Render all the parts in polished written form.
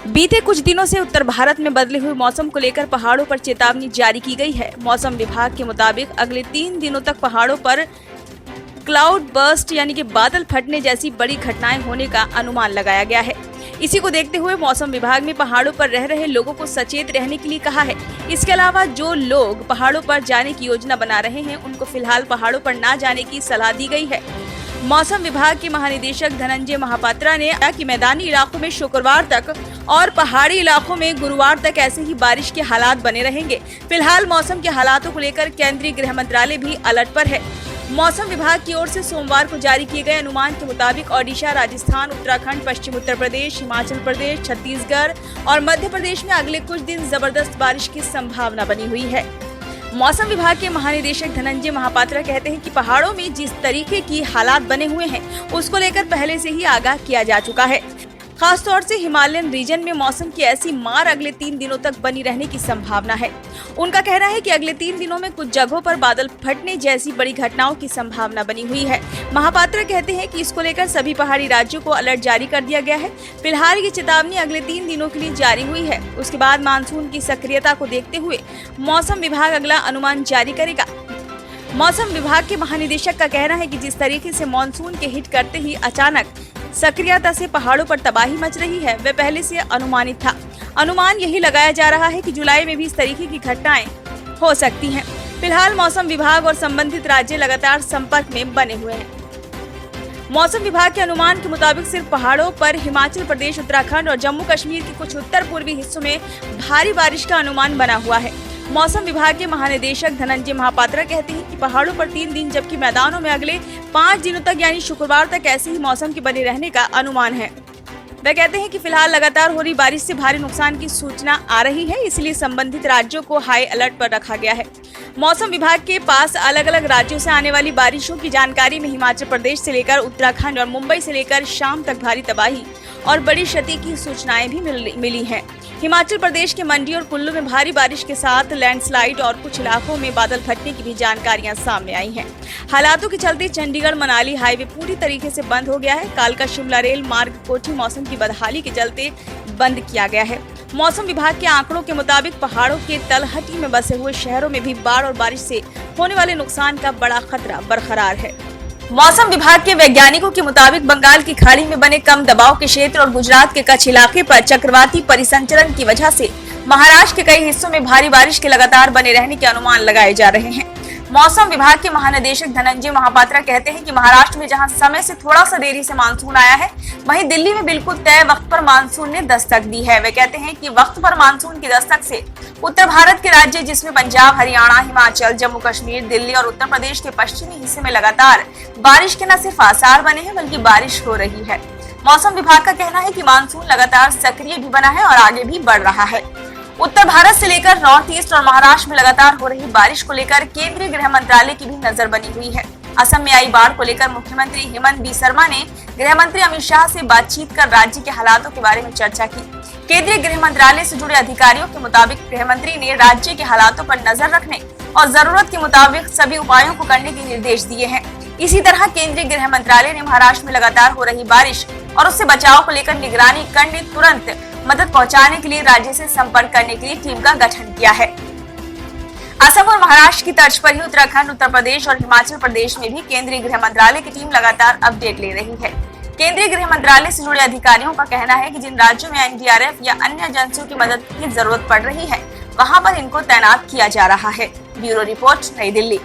बीते कुछ दिनों से उत्तर भारत में बदले हुए मौसम को लेकर पहाड़ों पर चेतावनी जारी की गई है। मौसम विभाग के मुताबिक अगले 3 दिनों तक पहाड़ों पर क्लाउड बर्स्ट यानी कि बादल फटने जैसी बड़ी घटनाएं होने का अनुमान लगाया गया है। इसी को देखते हुए मौसम विभाग ने पहाड़ों पर रह रहे लोगों को सचेत रहने के लिए कहा है। इसके अलावा जो लोग पहाड़ों पर जाने की योजना बना रहे हैं उनको फिलहाल पहाड़ों पर न जाने की सलाह दी गई है। मौसम विभाग के महानिदेशक धनंजय महापात्रा ने कहा कि मैदानी इलाकों में शुक्रवार तक और पहाड़ी इलाकों में गुरुवार तक ऐसे ही बारिश के हालात बने रहेंगे। फिलहाल मौसम के हालातों को लेकर केंद्रीय गृह मंत्रालय भी अलर्ट पर है। मौसम विभाग की ओर से सोमवार को जारी किए गए अनुमान के मुताबिक ओडिशा, राजस्थान, उत्तराखंड, पश्चिम उत्तर प्रदेश, हिमाचल प्रदेश, छत्तीसगढ़ और मध्य प्रदेश में अगले कुछ दिन जबरदस्त बारिश की संभावना बनी हुई है। मौसम विभाग के महानिदेशक धनंजय महापात्रा कहते हैं कि पहाड़ों में जिस तरीके की हालात बने हुए हैं उसको लेकर पहले से ही आगाह किया जा चुका है। खासतौर से हिमालयन रीजन में मौसम की ऐसी मार अगले 3 दिनों तक बनी रहने की संभावना है। उनका कहना है कि अगले 3 दिनों में कुछ जगहों पर बादल फटने जैसी बड़ी घटनाओं की संभावना बनी हुई है। महापात्रा कहते हैं कि इसको लेकर सभी पहाड़ी राज्यों को अलर्ट जारी कर दिया गया है। फिलहाल ये चेतावनी अगले 3 दिनों के लिए जारी हुई है। उसके बाद मानसून की सक्रियता को देखते हुए मौसम विभाग अगला अनुमान जारी करेगा। मौसम विभाग के महानिदेशक का कहना है कि जिस तरीके से मानसून के हिट करते ही अचानक सक्रियता से पहाड़ों पर तबाही मच रही है वह पहले से अनुमानित था। अनुमान यही लगाया जा रहा है कि जुलाई में भी इस तरीके की घटनाएं हो सकती हैं। फिलहाल मौसम विभाग और संबंधित राज्य लगातार संपर्क में बने हुए हैं। मौसम विभाग के अनुमान के मुताबिक सिर्फ पहाड़ों पर हिमाचल प्रदेश, उत्तराखंड और जम्मू कश्मीर के कुछ उत्तर पूर्वी हिस्सों में भारी बारिश का अनुमान बना हुआ है। मौसम विभाग के महानिदेशक धनंजय महापात्रा कहते हैं कि पहाड़ों पर 3 दिन जबकि मैदानों में अगले 5 दिनों तक यानी शुक्रवार तक ऐसे ही मौसम के बने रहने का अनुमान है। वे कहते हैं कि फिलहाल लगातार हो रही बारिश से भारी नुकसान की सूचना आ रही है, इसलिए संबंधित राज्यों को हाई अलर्ट पर रखा गया है। मौसम विभाग के पास अलग अलग राज्यों से आने वाली बारिशों की जानकारी में हिमाचल प्रदेश से लेकर उत्तराखंड और मुंबई से लेकर शाम तक भारी तबाही और बड़ी क्षति की सूचनाएं भी मिली हैं। हिमाचल प्रदेश के मंडी और कुल्लू में भारी बारिश के साथ लैंडस्लाइड और कुछ इलाकों में बादल फटने की भी जानकारियां सामने आई हैं। हालातों के चलते चंडीगढ़ मनाली हाईवे पूरी तरीके से बंद हो गया है। कालका शिमला रेल मार्ग कोठी मौसम की बदहाली के चलते बंद किया गया है। मौसम विभाग के आंकड़ों के मुताबिक पहाड़ों के तलहटी में बसे हुए शहरों में भी बाढ़ और बारिश से होने वाले नुकसान का बड़ा खतरा बरकरार है। मौसम विभाग के वैज्ञानिकों के मुताबिक बंगाल की खाड़ी में बने कम दबाव के क्षेत्र और गुजरात के कच्छ इलाके पर चक्रवाती परिसंचरण की वजह से महाराष्ट्र के कई हिस्सों में भारी बारिश के लगातार बने रहने के अनुमान लगाए जा रहे हैं। मौसम विभाग के महानिदेशक धनंजय महापात्रा कहते हैं कि महाराष्ट्र में जहां समय से थोड़ा सा देरी से मानसून आया है, वहीं दिल्ली में बिल्कुल तय वक्त पर मानसून ने दस्तक दी है। वे कहते हैं कि वक्त पर मानसून की दस्तक से उत्तर भारत के राज्य जिसमें पंजाब, हरियाणा, हिमाचल, जम्मू कश्मीर, दिल्ली और उत्तर प्रदेश के पश्चिमी हिस्से में लगातार बारिश के न सिर्फ आसार बने हैं बल्कि बारिश हो रही है। मौसम विभाग का कहना है कि मानसून लगातार सक्रिय भी बना है और आगे भी बढ़ रहा है। उत्तर भारत से लेकर नॉर्थ ईस्ट और महाराष्ट्र में लगातार हो रही बारिश को लेकर केंद्रीय गृह मंत्रालय की भी नजर बनी हुई है। असम में आई बाढ़ को लेकर मुख्यमंत्री हेमंत बी शर्मा ने गृह मंत्री अमित शाह से बातचीत कर राज्य के हालातों के बारे में चर्चा की। केंद्रीय गृह मंत्रालय से जुड़े अधिकारियों के मुताबिक गृह मंत्री ने राज्य के हालातों पर नजर रखने और जरूरत के मुताबिक सभी उपायों को करने के निर्देश दिए हैं। इसी तरह केंद्रीय गृह मंत्रालय ने महाराष्ट्र में लगातार हो रही बारिश और उससे बचाव को लेकर निगरानी करने, तुरंत मदद पहुंचाने के लिए राज्य से संपर्क करने के लिए टीम का गठन किया है। असम और महाराष्ट्र की तर्ज पर ही उत्तराखंड, उत्तर प्रदेश और हिमाचल प्रदेश में भी केंद्रीय गृह मंत्रालय की टीम लगातार अपडेट ले रही है। केंद्रीय गृह मंत्रालय से जुड़े अधिकारियों का कहना है कि जिन राज्यों में एनडीआरएफ या अन्य एजेंसियों की मदद की जरूरत पड़ रही है वहां पर इनको तैनात किया जा रहा है। ब्यूरो रिपोर्ट, नई दिल्ली।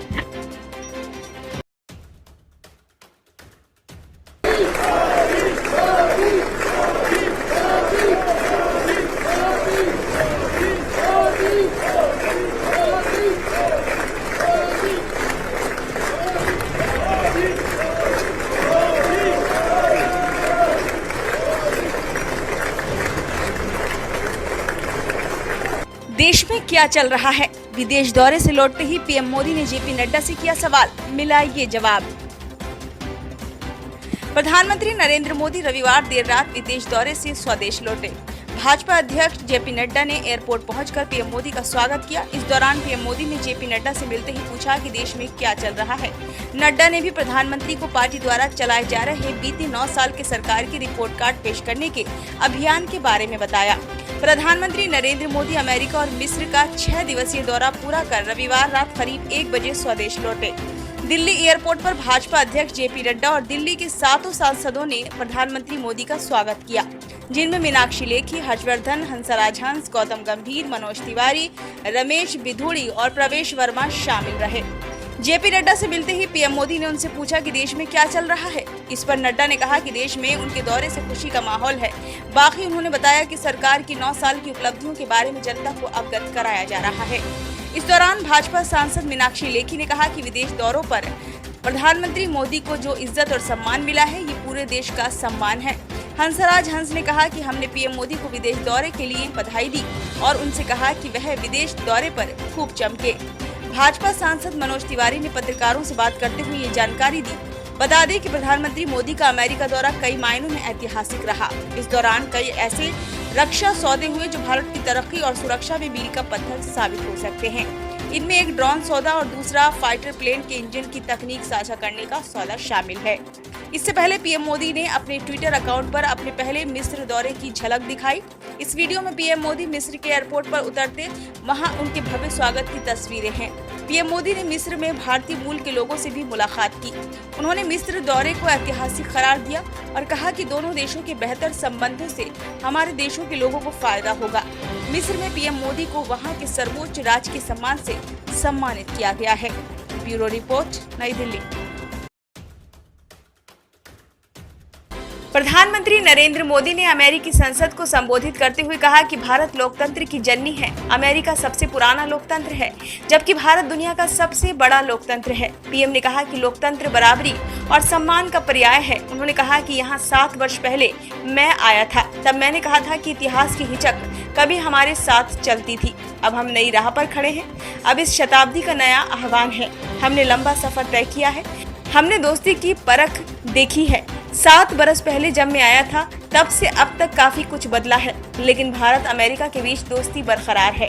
देश में क्या चल रहा है? विदेश दौरे से लौटते ही पीएम मोदी ने जेपी नड्डा से किया सवाल, मिला ये जवाब। प्रधानमंत्री नरेंद्र मोदी रविवार देर रात विदेश दौरे से स्वदेश लौटे। भाजपा अध्यक्ष जेपी नड्डा ने एयरपोर्ट पहुंचकर पीएम मोदी का स्वागत किया। इस दौरान पीएम मोदी ने जेपी नड्डा से मिलते ही पूछा कि देश में क्या चल रहा है। नड्डा ने भी प्रधानमंत्री को पार्टी द्वारा चलाए जा रहे बीते 9 साल के सरकार की रिपोर्ट कार्ड पेश करने के अभियान के बारे में बताया। प्रधानमंत्री नरेंद्र मोदी अमेरिका और मिस्र का 6 दिवसीय दौरा पूरा कर रविवार रात करीब 1 बजे स्वदेश लौटे। दिल्ली एयरपोर्ट पर भाजपा अध्यक्ष जेपी नड्डा और दिल्ली के 7 सांसदों ने प्रधानमंत्री मोदी का स्वागत किया, जिनमें मीनाक्षी लेखी, हर्षवर्धन, हंसराज हंस, गौतम गंभीर, मनोज तिवारी, रमेश बिधूड़ी और प्रवेश वर्मा शामिल रहे। जेपी नड्डा से मिलते ही पीएम मोदी ने उनसे पूछा कि देश में क्या चल रहा है। इस पर नड्डा ने कहा कि देश में उनके दौरे से खुशी का माहौल है। बाकी उन्होंने बताया कि सरकार की 9 साल की उपलब्धियों के बारे में जनता को अवगत कराया जा रहा है। इस दौरान भाजपा सांसद मीनाक्षी लेखी ने कहा कि विदेश दौरों पर प्रधानमंत्री मोदी को जो इज्जत और सम्मान मिला है, ये पूरे देश का सम्मान है। हंसराज हंस ने कहा कि हमने पीएम मोदी को विदेश दौरे के लिए बधाई दी और उनसे कहा कि वह विदेश दौरे पर खूब चमके। भाजपा सांसद मनोज तिवारी ने पत्रकारों से बात करते हुए ये जानकारी दी। बता दें कि प्रधानमंत्री मोदी का अमेरिका दौरा कई मायनों में ऐतिहासिक रहा। इस दौरान कई ऐसे रक्षा सौदे हुए जो भारत की तरक्की और सुरक्षा में मील का पत्थर साबित हो सकते हैं। इनमें एक ड्रोन सौदा और दूसरा फाइटर प्लेन के इंजन की तकनीक साझा करने का सौदा शामिल है। इससे पहले पीएम मोदी ने अपने ट्विटर अकाउंट पर अपने पहले मिस्र दौरे की झलक दिखाई। इस वीडियो में पीएम मोदी मिस्र के एयरपोर्ट पर उतरते वहां उनके भव्य स्वागत की तस्वीरें हैं। पीएम मोदी ने मिस्र में भारतीय मूल के लोगों से भी मुलाकात की। उन्होंने मिस्र दौरे को ऐतिहासिक करार दिया और कहा कि दोनों देशों के बेहतर संबंधों से हमारे देशों के लोगों को फायदा होगा। मिस्र में पीएम मोदी को वहां के सर्वोच्च राजकीय सम्मान से सम्मानित किया गया है। ब्यूरो रिपोर्ट, नई दिल्ली। प्रधानमंत्री नरेंद्र मोदी ने अमेरिकी संसद को संबोधित करते हुए कहा कि भारत लोकतंत्र की जननी है। अमेरिका सबसे पुराना लोकतंत्र है, जबकि भारत दुनिया का सबसे बड़ा लोकतंत्र है। पीएम ने कहा कि लोकतंत्र बराबरी और सम्मान का पर्याय है। उन्होंने कहा कि यहाँ 7 वर्ष पहले मैं आया था, तब मैंने कहा था कि इतिहास की हिचक कभी हमारे साथ चलती थी। अब हम नई राह पर खड़े हैं। अब इस शताब्दी का नया आह्वान है। हमने लंबा सफर तय किया है। हमने दोस्ती की परख देखी है। 7 बरस पहले जब मैं आया था, तब से अब तक काफी कुछ बदला है, लेकिन भारत अमेरिका के बीच दोस्ती बरकरार है।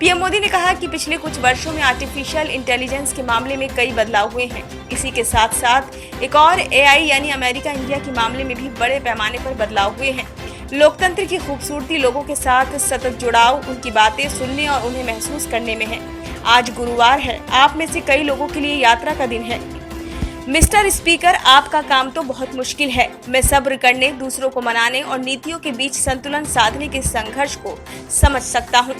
पीएम मोदी ने कहा कि पिछले कुछ वर्षों में आर्टिफिशियल इंटेलिजेंस के मामले में कई बदलाव हुए हैं। इसी के साथ साथ एक और AI यानी अमेरिका इंडिया के मामले में भी बड़े पैमाने पर बदलाव हुए हैं। लोकतंत्र की खूबसूरती लोगों के साथ सतत जुड़ाव, उनकी बातें सुनने और उन्हें महसूस करने में है। आज गुरुवार है। आप में से कई लोगों के लिए यात्रा का दिन है। मिस्टर स्पीकर, आपका काम तो बहुत मुश्किल है। मैं सब्र करने, दूसरों को मनाने और नीतियों के बीच संतुलन साधने के संघर्ष को समझ सकता हूँ।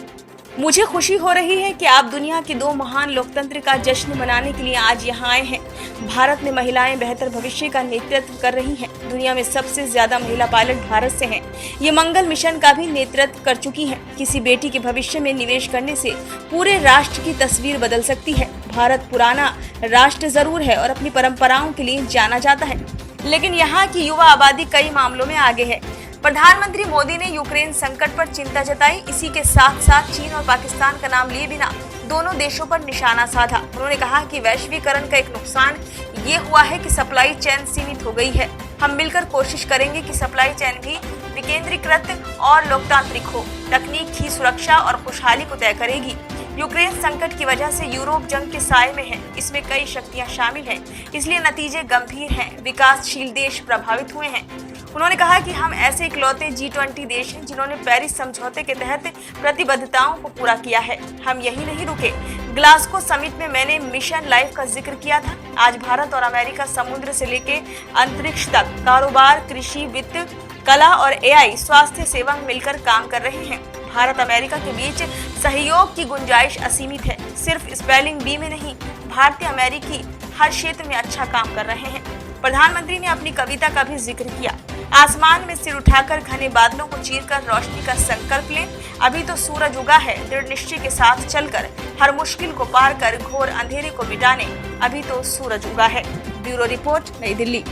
मुझे खुशी हो रही है कि आप दुनिया के 2 महान लोकतंत्र का जश्न मनाने के लिए आज यहाँ आए हैं। भारत में महिलाएं बेहतर भविष्य का नेतृत्व कर रही हैं। दुनिया में सबसे ज्यादा महिला पायलट भारत से हैं। ये मंगल मिशन का भी नेतृत्व कर चुकी हैं। किसी बेटी के भविष्य में निवेश करने से पूरे राष्ट्र की तस्वीर बदल सकती है। भारत पुराना राष्ट्र जरूर है और अपनी परंपराओं के लिए जाना जाता है, लेकिन यहाँ की युवा आबादी कई मामलों में आगे है। प्रधानमंत्री मोदी ने यूक्रेन संकट पर चिंता जताई। इसी के साथ साथ चीन और पाकिस्तान का नाम लिए बिना दोनों देशों पर निशाना साधा। उन्होंने कहा कि वैश्वीकरण का एक नुकसान ये हुआ है कि सप्लाई चेन सीमित हो गई है। हम मिलकर कोशिश करेंगे कि सप्लाई चेन भी विकेंद्रीकृत और लोकतांत्रिक हो। तकनीक ही सुरक्षा और खुशहाली को तय करेगी। यूक्रेन संकट की वजह से यूरोप जंग के साए में है। इसमें कई शक्तियां शामिल हैं, इसलिए नतीजे गंभीर हैं। विकासशील देश प्रभावित हुए हैं। उन्होंने कहा कि हम ऐसे इकलौते G20 देश हैं जिन्होंने पेरिस समझौते के तहत प्रतिबद्धताओं को पूरा किया है। हम यही नहीं रुके। ग्लासगो समिट में मैंने मिशन लाइफ का जिक्र किया था। आज भारत और अमेरिका समुद्र से लेकर अंतरिक्ष तक कारोबार, कृषि, वित्त, कला और AI स्वास्थ्य सेवा में मिलकर काम कर रहे हैं। भारत अमेरिका के बीच सहयोग की गुंजाइश असीमित है। सिर्फ स्पेलिंग बी में नहीं, भारतीय अमेरिकी हर क्षेत्र में अच्छा काम कर रहे हैं। प्रधानमंत्री ने अपनी कविता का भी जिक्र किया। आसमान में सिर उठाकर घने बादलों को चीरकर रोशनी का संकल्प लें। अभी तो सूरज उगा है। दृढ़ निश्चय के साथ चलकर हर मुश्किल को पार कर घोर अंधेरे को मिटाने अभी तो सूरज उगा है। ब्यूरो रिपोर्ट, नई दिल्ली।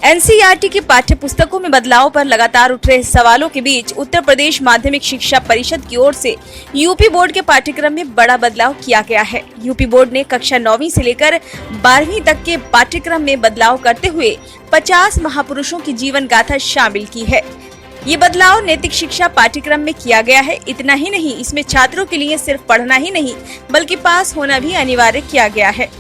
एनसीईआरटी की पाठ्य पुस्तकों में बदलाव पर लगातार उठ रहे सवालों के बीच उत्तर प्रदेश माध्यमिक शिक्षा परिषद की ओर से यूपी बोर्ड के पाठ्यक्रम में बड़ा बदलाव किया गया है। यूपी बोर्ड ने कक्षा 9वीं से लेकर 12वीं तक के पाठ्यक्रम में बदलाव करते हुए 50 महापुरुषों की जीवन गाथा शामिल की है। ये बदलाव नैतिक शिक्षा पाठ्यक्रम में किया गया है। इतना ही नहीं, इसमें छात्रों के लिए सिर्फ पढ़ना ही नहीं बल्कि पास होना भी अनिवार्य किया गया है।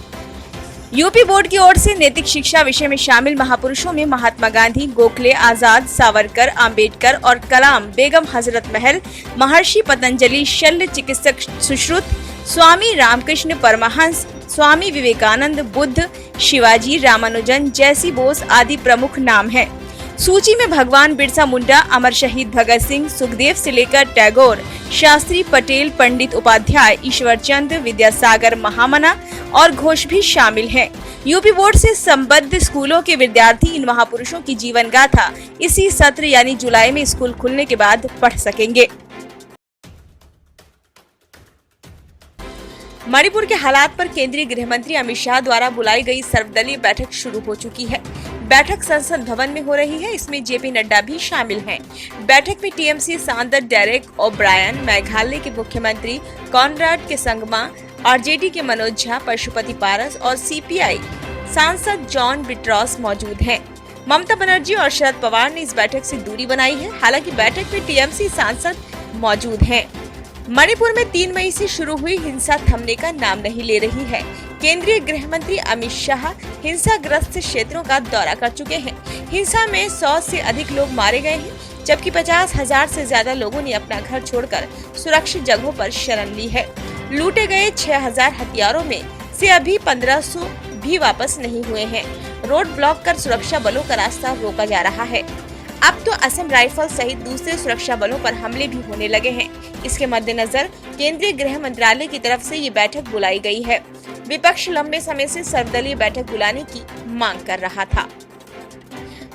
यूपी बोर्ड की ओर से नैतिक शिक्षा विषय में शामिल महापुरुषों में महात्मा गांधी, गोखले, आजाद, सावरकर, अंबेडकर और कलाम, बेगम हजरत महल, महर्षि पतंजलि, शल्य चिकित्सक सुश्रुत, स्वामी रामकृष्ण परमहंस, स्वामी विवेकानंद, बुद्ध, शिवाजी, रामानुजन, जैसी बोस आदि प्रमुख नाम हैं। सूची में भगवान बिरसा मुंडा, अमर शहीद भगत सिंह, सुखदेव से लेकर टैगोर, शास्त्री, पटेल, पंडित उपाध्याय, ईश्वरचंद, विद्यासागर, महामना और घोष भी शामिल हैं। यूपी बोर्ड से संबद्ध स्कूलों के विद्यार्थी इन महापुरुषों की जीवन गाथा इसी सत्र यानी जुलाई में स्कूल खुलने के बाद पढ़ सकेंगे। मणिपुर के हालात पर केंद्रीय गृह मंत्री अमित शाह द्वारा बुलाई गई सर्वदलीय बैठक शुरू हो चुकी है। बैठक संसद भवन में हो रही है। इसमें जेपी नड्डा भी शामिल हैं। बैठक में टीएमसी सांसद डेरेक ओब्रायन, मेघालय के मुख्यमंत्री कॉनराड के संगमा, आरजेडी के मनोज झा, पशुपति पारस और सीपीआई सांसद जॉन बिट्रॉस मौजूद हैं। ममता बनर्जी और शरद पवार ने इस बैठक से दूरी बनाई है। हालांकि बैठक में टीएमसी सांसद मौजूद हैं। मणिपुर में 3 मई से शुरू हुई हिंसा थमने का नाम नहीं ले रही है। केंद्रीय गृह मंत्री अमित शाह हिंसाग्रस्त क्षेत्रों का दौरा कर चुके हैं। हिंसा में 100 से अधिक लोग मारे गए हैं, जबकि 50,000 से ज्यादा लोगों ने अपना घर छोड़कर सुरक्षित जगहों पर शरण ली है। लूटे गए 6,000 हथियारों में से अभी 1500 भी वापस नहीं हुए हैं। रोड ब्लॉक कर सुरक्षा बलों का रास्ता रोका जा रहा है। अब तो असम राइफल सहित दूसरे सुरक्षा बलों पर हमले भी होने लगे हैं। इसके मद्देनजर केंद्रीय गृह मंत्रालय की तरफ से ये बैठक बुलाई गई है। विपक्ष लंबे समय से सर्वदलीय बैठक बुलाने की मांग कर रहा था।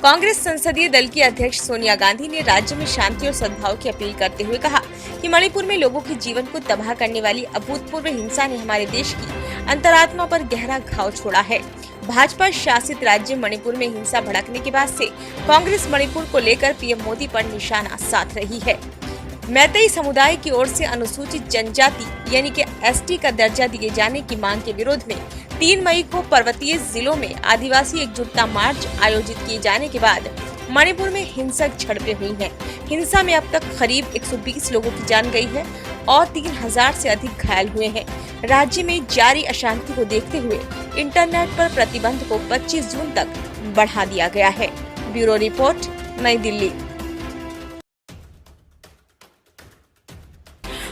कांग्रेस संसदीय दल की अध्यक्ष सोनिया गांधी ने राज्य में शांति और सद्भाव की अपील करते हुए कहा कि मणिपुर में लोगों के जीवन को तबाह करने वाली अभूतपूर्व हिंसा ने हमारे देश की अंतरात्मा पर गहरा घाव छोड़ा है। भाजपा शासित राज्य मणिपुर में हिंसा भड़कने के बाद से कांग्रेस मणिपुर को लेकर पीएम मोदी पर निशाना साध रही है। मैतेई समुदाय की ओर से अनुसूचित जनजाति यानी कि एसटी का दर्जा दिए जाने की मांग के विरोध में 3 मई को पर्वतीय जिलों में आदिवासी एकजुटता मार्च आयोजित किए जाने के बाद मणिपुर में हिंसक झड़पें हुई हैं। हिंसा में अब तक करीब 120 लोगों की जान गई है और 3000 से अधिक घायल हुए हैं। राज्य में जारी अशांति को देखते हुए इंटरनेट पर प्रतिबंध को 25 जून तक बढ़ा दिया गया है। ब्यूरो रिपोर्ट, नई दिल्ली।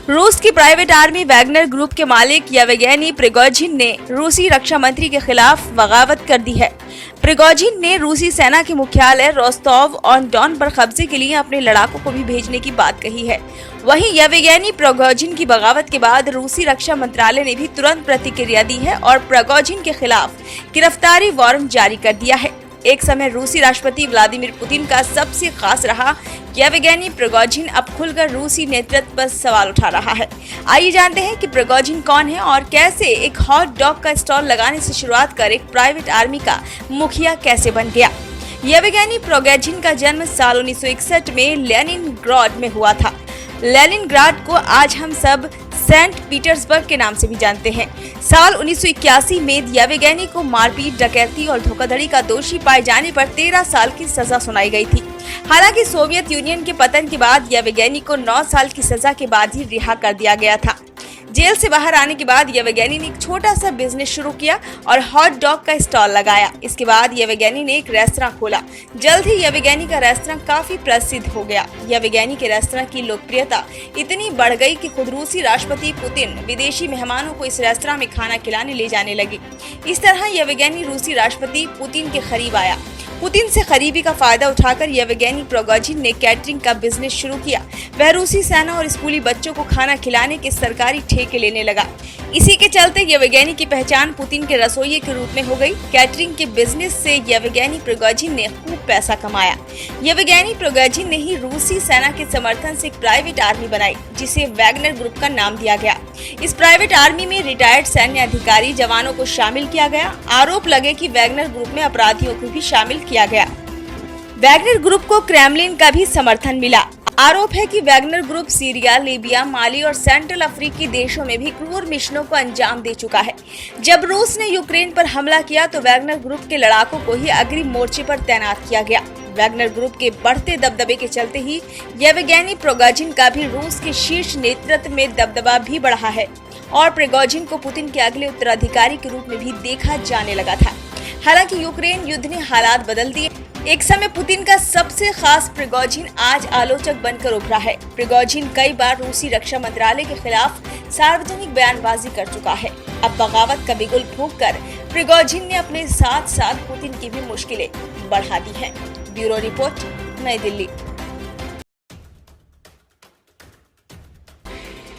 रूस की प्राइवेट आर्मी वैगनर ग्रुप के मालिक येवगेनी प्रिगोजिन ने रूसी रक्षा मंत्री के खिलाफ बगावत कर दी है। प्रिगोजिन ने रूसी सेना के मुख्यालय रोस्टोव ऑन डॉन पर कब्जे के लिए अपने लड़ाकों को भी भेजने की बात कही है। वहीं येवगेनी प्रिगोजिन की बगावत के बाद रूसी रक्षा मंत्रालय ने भी तुरंत प्रतिक्रिया दी है और प्रिगोजिन के खिलाफ गिरफ्तारी वारंट जारी कर दिया है। एक समय रूसी राष्ट्रपति व्लादिमीर पुतिन का सबसे खास रहा येवगेनी प्रिगोजिन अब खुलकर रूसी नेतृत्व पर सवाल उठा रहा है। आइए जानते हैं कि प्रिगोजिन कौन है और कैसे एक हॉट डॉग का स्टॉल लगाने से शुरुआत कर एक प्राइवेट आर्मी का मुखिया कैसे बन गया। येवगेनी प्रिगोजिन का जन्म साल 1961 में लेनिनग्राड में हुआ था। लेनिनग्राड को आज हम सब सेंट पीटर्सबर्ग के नाम से भी जानते हैं। साल 1981 में येवगेनी को मारपीट, डकैती और धोखाधड़ी का दोषी पाए जाने पर 13 साल की सजा सुनाई गई थी। हालांकि सोवियत यूनियन के पतन के बाद येवगेनी को 9 साल की सजा के बाद ही रिहा कर दिया गया था। जेल से बाहर आने के बाद येवगेनी ने एक छोटा सा बिजनेस शुरू किया और हॉट डॉग का स्टॉल लगाया। इसके बाद येवगेनी ने एक रेस्तरां खोला। जल्द ही येवगेनी का रेस्तरां काफी प्रसिद्ध हो गया। येवगेनी के रेस्तरां की लोकप्रियता इतनी बढ़ गई कि खुद रूसी राष्ट्रपति पुतिन विदेशी मेहमानों को इस रेस्तरां में खाना खिलाने ले जाने लगे। इस तरह येवगेनी रूसी राष्ट्रपति पुतिन के करीब आया। पुतिन से करीबी का फायदा उठाकर येवगेनी प्रिगोजिन ने कैटरिंग का बिजनेस शुरू किया। वह रूसी सेना और स्कूली बच्चों को खाना खिलाने के सरकारी ठेके लेने लगा। इसी के चलते येवगेनी की पहचान पुतिन के रसोइये के रूप में हो गई। कैटरिंग के बिजनेस से येवगेनी प्रिगोजिन ने खूब पैसा कमाया। येवगेनी प्रिगोजिन ने ही रूसी सेना के समर्थन से एक प्राइवेट आर्मी बनाई, जिसे वैगनर ग्रुप का नाम दिया गया। इस प्राइवेट आर्मी में रिटायर्ड सैन्य अधिकारी जवानों को शामिल किया गया। आरोप लगे कि वैगनर ग्रुप में अपराधियों को भी शामिल किया गया। वैगनर ग्रुप को क्रेमलिन का भी समर्थन मिला। आरोप है कि वैगनर ग्रुप सीरिया, लीबिया, माली और सेंट्रल अफ्रीकी देशों में भी क्रूर मिशनों को अंजाम दे चुका है। जब रूस ने यूक्रेन पर हमला किया तो वैगनर ग्रुप के लड़ाकों को ही अग्रिम मोर्चे पर तैनात किया गया। वैगनर ग्रुप के बढ़ते दबदबे के चलते ही येवगेनी प्रिगोजिन का भी रूस के शीर्ष नेतृत्व में दबदबा भी बढ़ा है और प्रिगोजिन को पुतिन के अगले उत्तराधिकारी के रूप में भी देखा जाने लगा था। हालांकि यूक्रेन युद्ध ने हालात बदल दिए। एक समय पुतिन का सबसे खास प्रिगोजिन आज आलोचक बनकर उभरा है। प्रिगोजिन कई बार रूसी रक्षा मंत्रालय के खिलाफ सार्वजनिक बयानबाजी कर चुका है। अब बगावत का बिगुल फूंककर प्रिगोजिन ने अपने साथ साथ पुतिन की भी मुश्किलें बढ़ा दी हैं। ब्यूरो रिपोर्ट, नई दिल्ली।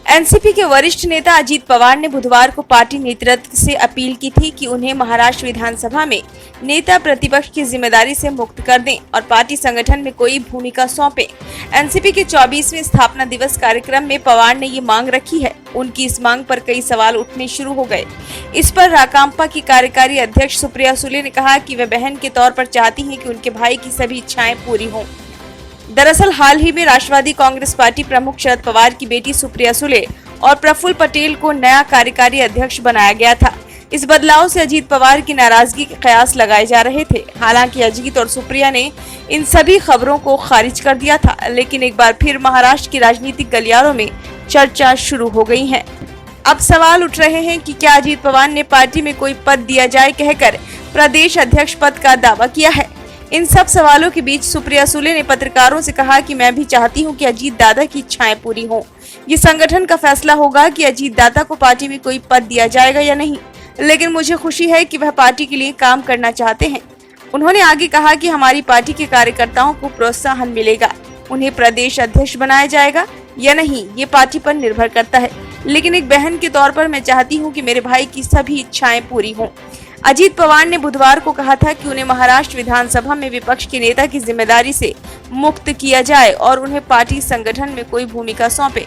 एनसीपी के वरिष्ठ नेता अजीत पवार ने बुधवार को पार्टी नेतृत्व से अपील की थी कि उन्हें महाराष्ट्र विधानसभा में नेता प्रतिपक्ष की जिम्मेदारी से मुक्त कर दें और पार्टी संगठन में कोई भूमिका सौंपे। एनसीपी के 24वें स्थापना दिवस कार्यक्रम में पवार ने ये मांग रखी है। उनकी इस मांग पर कई सवाल उठने शुरू हो गए। इस पर राकांपा की कार्यकारी अध्यक्ष सुप्रिया सुले ने कहा कि वे बहन के तौर पर चाहती हैं कि उनके भाई की सभी इच्छाएं पूरी हों। दरअसल हाल ही में राष्ट्रवादी कांग्रेस पार्टी प्रमुख शरद पवार की बेटी सुप्रिया सुले और प्रफुल्ल पटेल को नया कार्यकारी अध्यक्ष बनाया गया था। इस बदलाव से अजीत पवार की नाराजगी के कयास लगाए जा रहे थे। हालांकि अजीत और सुप्रिया ने इन सभी खबरों को खारिज कर दिया था, लेकिन एक बार फिर महाराष्ट्र की राजनीतिक गलियारों में चर्चा शुरू हो गई है। अब सवाल उठ रहे हैं कि क्या अजीत पवार ने पार्टी में कोई पद दिया जाए कहकर प्रदेश अध्यक्ष पद का दावा किया है। इन सब सवालों के बीच सुप्रिया सुले ने पत्रकारों से कहा कि मैं भी चाहती हूं कि अजीत दादा की इच्छाएं पूरी हों। ये संगठन का फैसला होगा कि अजीत दादा को पार्टी में कोई पद दिया जाएगा या नहीं, लेकिन मुझे खुशी है कि वह पार्टी के लिए काम करना चाहते हैं। उन्होंने आगे कहा कि हमारी पार्टी के कार्यकर्ताओं को प्रोत्साहन मिलेगा। उन्हें प्रदेश अध्यक्ष बनाया जाएगा या नहीं ये पार्टी पर निर्भर करता है, लेकिन एक बहन के तौर पर मैं चाहती हूँ कि मेरे भाई की सभी इच्छाएं पूरी हों। अजीत पवार ने बुधवार को कहा था कि उन्हें महाराष्ट्र विधानसभा में विपक्ष के नेता की जिम्मेदारी से मुक्त किया जाए और उन्हें पार्टी संगठन में कोई भूमिका सौंपे।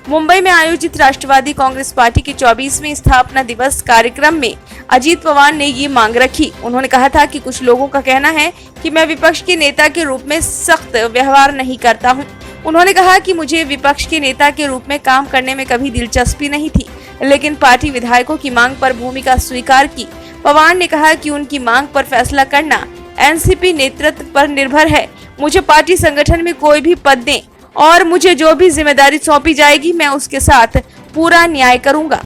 मुंबई में आयोजित राष्ट्रवादी कांग्रेस पार्टी के 24वें स्थापना दिवस कार्यक्रम में अजीत पवार ने ये मांग रखी। उन्होंने कहा था कि कुछ लोगों का कहना है कि मैं विपक्ष के नेता के रूप में सख्त व्यवहार नहीं करता हूँ। उन्होंने कहा कि मुझे विपक्ष के नेता के रूप में काम करने में कभी दिलचस्पी नहीं थी, लेकिन पार्टी विधायकों की मांग पर भूमिका स्वीकार की। पवार ने कहा कि उनकी मांग पर फैसला करना एनसीपी नेतृत्व पर निर्भर है। मुझे पार्टी संगठन में कोई भी पद दें और मुझे जो भी जिम्मेदारी सौंपी जाएगी मैं उसके साथ पूरा न्याय करूंगा।